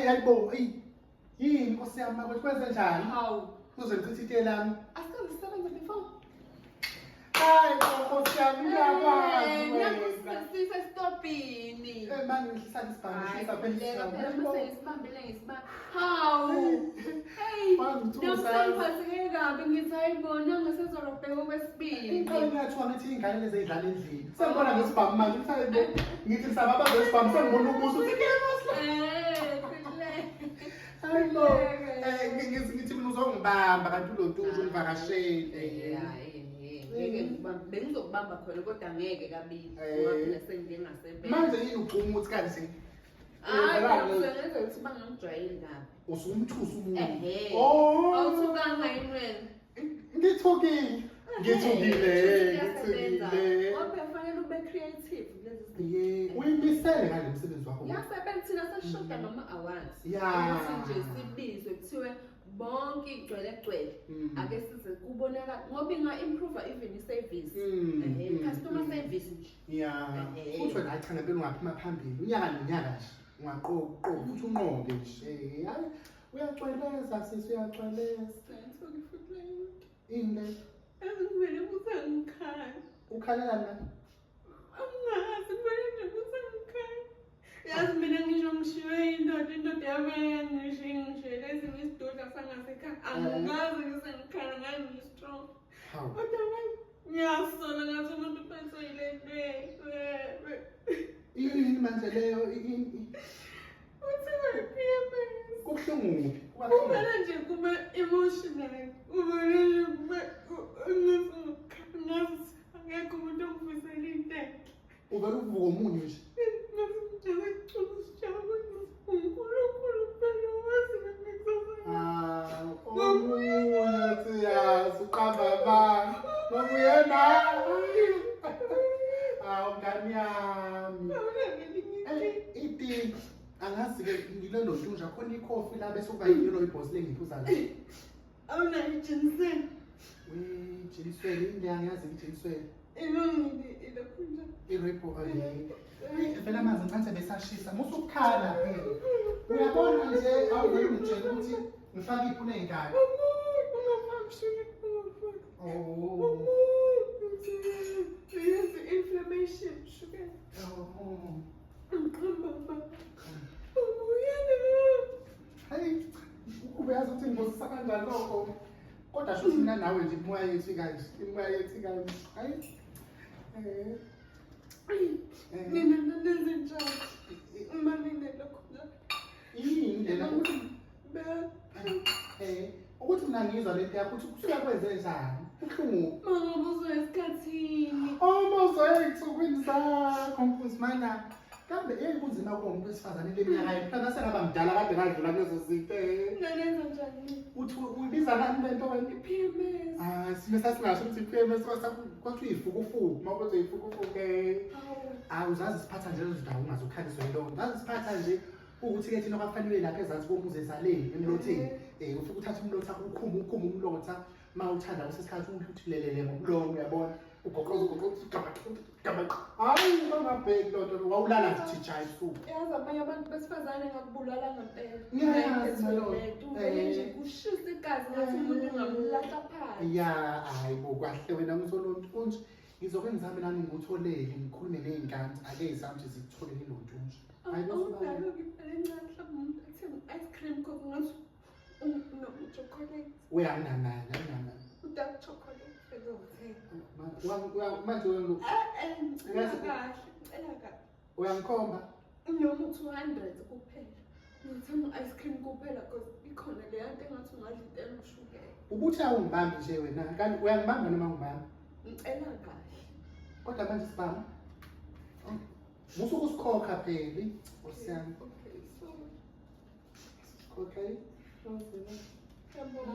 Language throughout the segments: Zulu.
hayibo, yini Nkosi yami manje kwenze njani? Hawu. Uzongichitha ite lami. Asikaze sisebenza before. Hayi Nkosi yami ngiyakwazi. Ngiyakusisisa stopini. Manje ngihlisa Ngisibambile ngisibamba. Hawu. Hey. Ngisiphatheke kabi ngithi ayibona ngasezorobheka okwesibili. Iqala ngathiwa ngathi ingane lezi idlala endlini. Sengibona ngesibhamu manje mhlawumbe ngithi sababa ngesibhamu sengibona ubuso hayibo. Ngithi mina uzongibamba kanti ulontuzo ungivakashele. Bengizokubamba khona kodwa ngeke kabili ngoba phela sengingasebenza. Manje yini ugcuma ukuthi kanti Usengenza ukuthi bangangijwayeli kabi. usumthusa umuntu. Awuthukanga yini wena? Ngithukile. Ngoba kufanele ube creative lezi uyimisele ngale msebenzi wakho. Yasebenza thina sesishoda ngama-awards. Yeah. Ukuthi nje sibizwe kuthiwe bonke igcwele ake size kubonakala ngoba inga-improve even i-service. Customer service nje. Yeah. Futhi wena cha ngempela ungaphuma phambili. Unyaka nonyaka nje. Ungaqoqa futhi unqobe nje. Hayi uyacweleza sisi uyacweleza. Inde. Azimele kusangikhala. Ukhalela na? Angazi kumele kusangikhala. Yazi mina ngisho ngishiwe indoda yami yangishiye lezi ngisidudla sangasekhaya. Angazi ngisengikhala ngazi ngistrong. Kodwa manje ngiyasola ngathi umuntu phansi yile Yini manje leyo uthi we-PMS. kubuhlungu. Kumele nje kube emotional. Kumele nje kube ngazi angekho umuntu ongifisela inteke. Uvela uvuka omunye nje. Siqamba bani ngokuyena mngani yami iti angazi ke ngilolo ntunja khona ikhofi la bese kuba yilo ibhosi lengiphuza la awunayo ijiniseni jinisweni indiyanga yazi ijinisweni ilakhunja irepo vele amanzi ngicanthe besashisa musukukhala uyabona nje awuvele ungitshela ukuthi ngifake iphu ney'ngane. Inflammation, sugar. Hayi ubeyazi ukuthi ngibosisa kanjani lokho kodwa sho mina nawe nje imoya yethu kanje hayi Nina nenze njani? Uma ninelokho njani? yini ndlela ukuthi mina ngizwa lento yakho ukuthi kusuka kwenze njani ubuhlungu Mama uzwe esikhathini. mawuzoya ey'nsukwini zakho Nkosazana kambe kunzima kuwumuntu wesifazane leminyaka mhlawumbe sengaba mdala kade ngadlula kulezo zinto Nenza njani? uthi uyibiza nani lento wena i-PMS. sime sasingasho ukuthi i-PMS kwathi uyifukufuku uma ukuthi uyifukufuku uzazi siphatha nje lezo zindawo ungazokhaliswa yilona uzazi siphatha nje ukuthi-ke thina kwakufanele lapha ezansi komuze esaleni emlotheni ufike uthathe umlotha ukhume umlotha uma uthanda kusesikhathi ukuthi lelele ngomlomo uyabona ugoqoza hayi bangabheki loo nto wawulala nje thijayi suku Yazi abanye abantu besifazane ngakubulala ngempela. Ngiyayazi leyo. Uvele nje kushisa igazi ngathi umuntu ungamlahla phansi. ya hayi bo kahle wena ngizolonto konje ngizokwenza zami nami ngikutholele ngikhulume ney'ngane ake zami nje zikutholele ilo ntunja Awudala ngipele encane mhlawumbe umuntu athenge i-ice cream cause ngathi unochocolate. uyanganani anganani Udark chocolate ezothenga. manje Ngicela kahle. uyangikhomba Noma 200 kuphela. Ngithanda i-ice cream kuphela cause ikhona le nto engathi ungadla intela ushukela. ubuthi awungibambi nje wena kanti uyangibamba noma ngibamba Ngicela kahle. kodwa manje sibamba musuke usikhokha phela osiyami Okay, so okay yabona.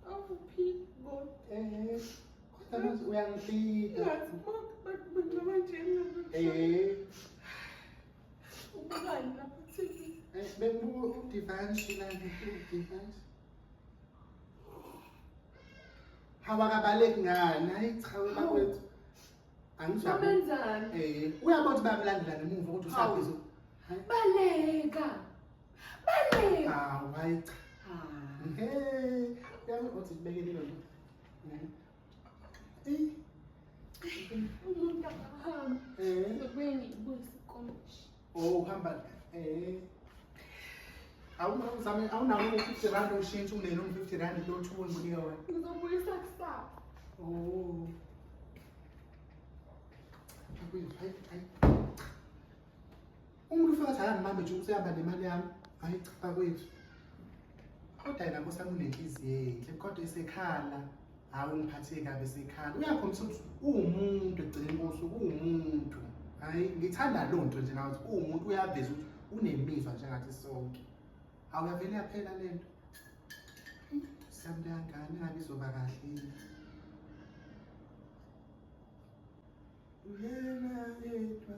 Awuphi bo. kodwa manje uyangihlika But nje ubani lapha TV. bengibuka udivanshi lana udivanshi hawakabaleki ngani hayi cha wena kwethu angijabule Wenzani? uyabona ukuthi bayamlandela nemuva ukuthi usaphezulu Baleka. Bale. Hawu hayi cha. Ah. Hey, yazi uthi sibekele lo. Umuntu akahamba. Sokubuye ngibuyise ikombishi. Oh, uhamba awuzame awunawo u50 ushintsha uneno u50 lo 2 enginika wena. Ngizobuyisa kusasa. Oh. Hayi. Umuntu ufika athi angibambe nje usehamba nemali yami. Hayi cha bakwethu. Kodwa yena nkosana unenhliziyo enhle kodwa esekhala. Hawu ngiphathe kabi esekhala. Uyakhombisa ukuthi uwumuntu egcina inkosi uwumuntu. Hayi ngithanda lo nto nje ngathi uwumuntu uyaveza ukuthi unemizwa njengathi sonke. Awuyavele yaphela lento. Siyamdangana ngabe izoba kahle. Uyena yedwa